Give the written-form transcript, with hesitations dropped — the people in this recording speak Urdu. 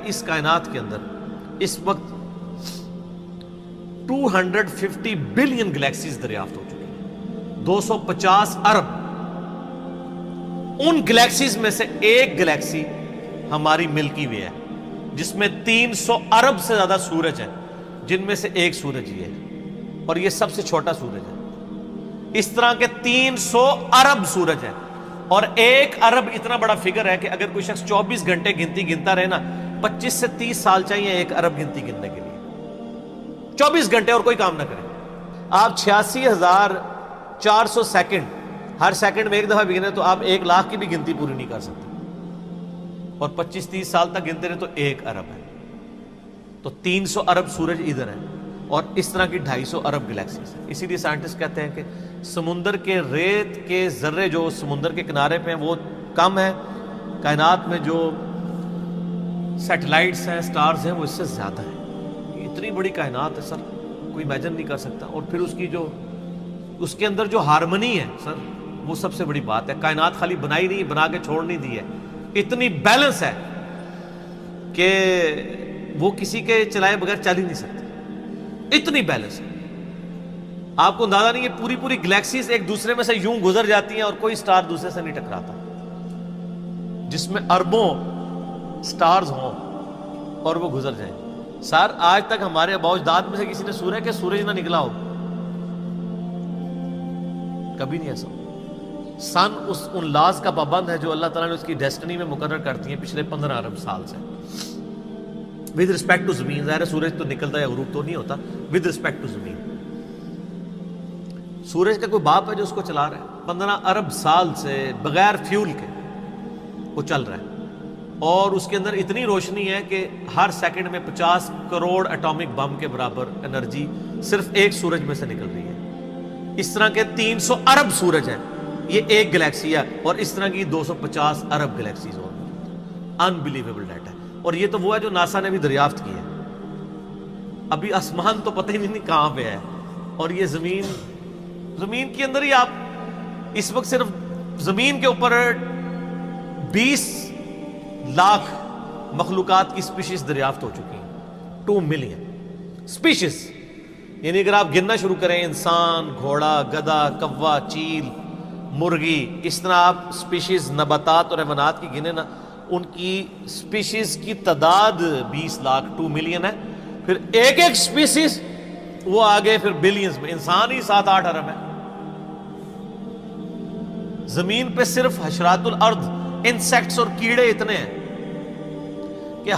اس کائنات کے اندر اس وقت 250 بلین گلیکسیز دریافت ہو چکی ہیں، 250 ارب۔ ان گلیکسیز میں سے ایک گلیکسی ہماری ملکی وے ہے، جس میں 300 ارب سے زیادہ سورج ہیں، جن میں سے ایک سورج ہی ہے، اور یہ سب سے چھوٹا سورج ہے۔ اس طرح کے 300 ارب سورج ہیں، اور 1 ارب اتنا بڑا فگر ہے کہ اگر کوئی شخص 24 گھنٹے گنتی گنتا رہے نا، 25 سے 30 سال چاہیے 1 ارب گنتی گننے کے لیے، 24 گھنٹے اور کوئی کام نہ کرے۔ آپ 86,400 سیکنڈ، ہر سیکنڈ میں 1 دفعہ بھی گنے تو آپ 1 لاکھ کی بھی گنتی پوری نہیں کر سکتے، اور 25-30 سال تک گنتے رہے تو 1 ارب ہے۔ تو 300 ارب سورج ادھر ہیں، اور اس طرح کی 250 ارب گلیکسیز ہیں۔ اسی لیے سائنٹسٹ کہتے ہیں کہ سمندر کے ریت کے ذرے جو سمندر کے کنارے پہ ہیں وہ کم ہیں، کائنات میں جو سیٹلائٹس ہیں، سٹارز ہیں، وہ اس سے زیادہ ہیں۔ اتنی بڑی کائنات ہے سر، کوئی امیجن نہیں کر سکتا۔ اور پھر اس کے اندر جو ہارمنی ہے سر، وہ سب سے بڑی بات ہے۔ کائنات خالی بنائی نہیں، بنا کے چھوڑ نہیں دی ہے، اتنی بیلنس ہے کہ وہ کسی کے چلائے بغیر چل ہی نہیں سکتی، اتنی بیلنس ہے۔ آپ کو اندازہ نہیں ہے، پوری پوری گلیکسیز ایک دوسرے میں سے یوں گزر جاتی ہیں اور کوئی سٹار دوسرے سے نہیں ٹکراتا، جس میں اربوں سٹارز ہوں اور وہ گزر جائیں۔ سر آج تک ہمارے آباء و اجداد میں سے کسی نے سنا ہے کہ سورج نہ نکلا ہو؟ کبھی نہیں ایسا۔ سن ان لاز کا پابند ہے جو اللہ تعالیٰ نے اس کی ڈیسٹنی میں مقرر کرتی ہیں پچھلے 15 ارب سال سے۔ ود رسپیکٹ ٹو زمین، ظاہر ہے سورج تو نکلتا ہے، غروب تو نہیں ہوتا، ود رسپیکٹ ٹو زمین۔ سورج کا کوئی باپ ہے جو اس کو چلا رہا ہے؟ 15 ارب سال سے بغیر فیول کے وہ چل رہا ہے، اور اس کے اندر اتنی روشنی ہے کہ ہر سیکنڈ میں 50 کروڑ ایٹامک بم کے برابر انرجی صرف ایک سورج میں سے نکل رہی ہے۔ اس طرح کے 300 ارب سورج ہیں، یہ ایک گلیکسی ہے، اور اس طرح کی 250 ارب گلیکسیز اور انبلیویبل ڈیٹا ہے۔ اور یہ تو وہ ہے جو ناسا نے بھی دریافت کی ہے۔ ابھی آسمان تو پتہ ہی نہیں کہاں پہ ہے، اور یہ زمین کے اندر ہی آپ اس وقت صرف زمین کے اوپر 20 لاکھ مخلوقات کی سپیشیز دریافت ہو چکی ہیں، 2 ملین سپیشیز۔ یعنی اگر آپ گننا شروع کریں، انسان، گھوڑا، گدھا، کوا، چیل، مرغی، اس طرح آپ سپیشیز نباتات اور حیوانات کی گنے نا، ان کی سپیشیز کی تعداد 20 لاکھ 2 ملین ہے۔ پھر ایک ایک سپیشیز وہ آگے پھر بلینز میں، انسان ہی 7-8 ارب ہے۔ زمین پہ صرف حشرات الارض، انسیکٹس اور کیڑے اتنے ہیں کہ